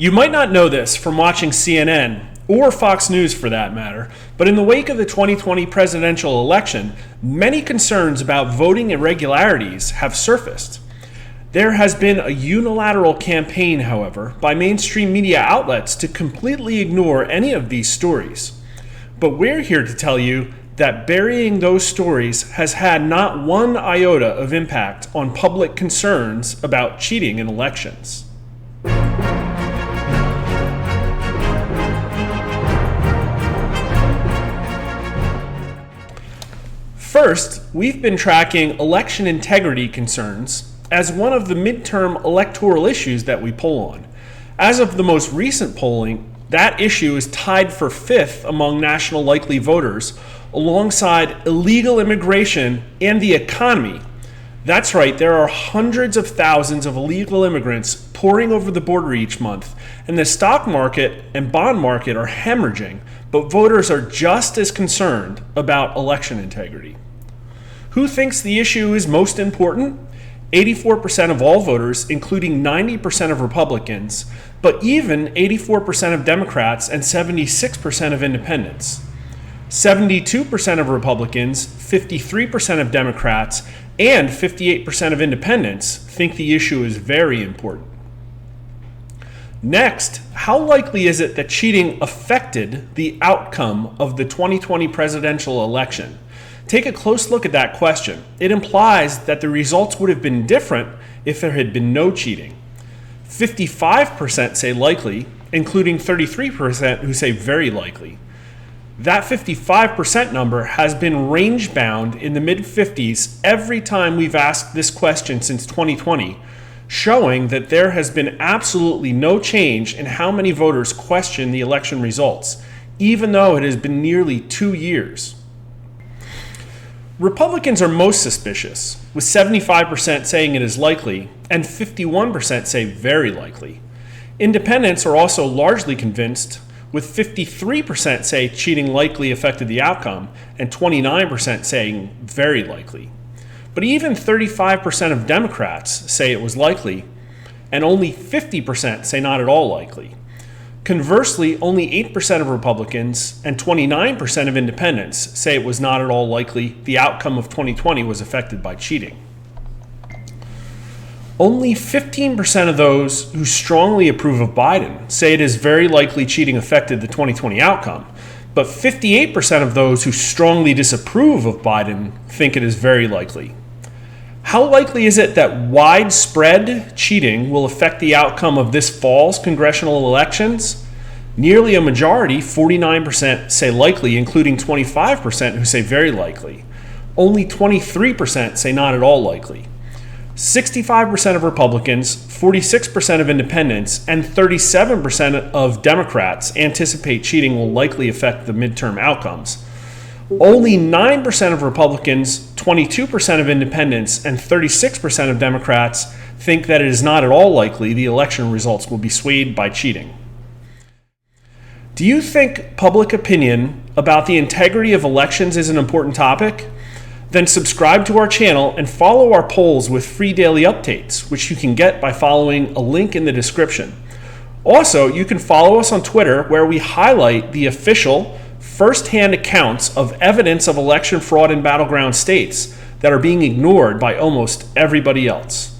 You might not know this from watching CNN, or Fox News for that matter, but in the wake of the 2020 presidential election, many concerns about voting irregularities have surfaced. There has been a unilateral campaign, however, by mainstream media outlets to completely ignore any of these stories. But we're here to tell you that burying those stories has had not one iota of impact on public concerns about cheating in elections. First, we've been tracking election integrity concerns as one of the midterm electoral issues that we poll on. As of the most recent polling, that issue is tied for fifth among national likely voters, alongside illegal immigration and the economy. That's right, there are hundreds of thousands of illegal immigrants pouring over the border each month, and the stock market and bond market are hemorrhaging, but voters are just as concerned about election integrity. Who thinks the issue is most important? 84% of all voters, including 90% of Republicans, but even 84% of Democrats and 76% of independents. 72% of Republicans, 53% of Democrats, and 58% of independents think the issue is very important. Next, how likely is it that cheating affected the outcome of the 2020 presidential election? Take a close look at that question. It implies that the results would have been different if there had been no cheating. 55% say likely, including 33% who say very likely. That 55% number has been range bound in the mid-50s every time we've asked this question since 2020, showing that there has been absolutely no change in how many voters question the election results, even though it has been nearly 2 years. Republicans are most suspicious, with 75% saying it is likely and 51% say very likely. Independents are also largely convinced, with 53% say cheating likely affected the outcome and 29% saying very likely. But even 35% of Democrats say it was likely, and only 50% say not at all likely. Conversely, only 8% of Republicans and 29% of independents say it was not at all likely the outcome of 2020 was affected by cheating. Only 15% of those who strongly approve of Biden say it is very likely cheating affected the 2020 outcome, but 58% of those who strongly disapprove of Biden think it is very likely. How likely is it that widespread cheating will affect the outcome of this fall's congressional elections? Nearly a majority, 49%, say likely, including 25% who say very likely. Only 23% say not at all likely. 65% of Republicans, 46% of independents, and 37% of Democrats anticipate cheating will likely affect the midterm outcomes. Only 9% of Republicans, 22% of independents, and 36% of Democrats think that it is not at all likely the election results will be swayed by cheating. Do you think public opinion about the integrity of elections is an important topic? Then subscribe to our channel and follow our polls with free daily updates, which you can get by following a link in the description. Also, you can follow us on Twitter, where we highlight the official, first-hand accounts of evidence of election fraud in battleground states that are being ignored by almost everybody else.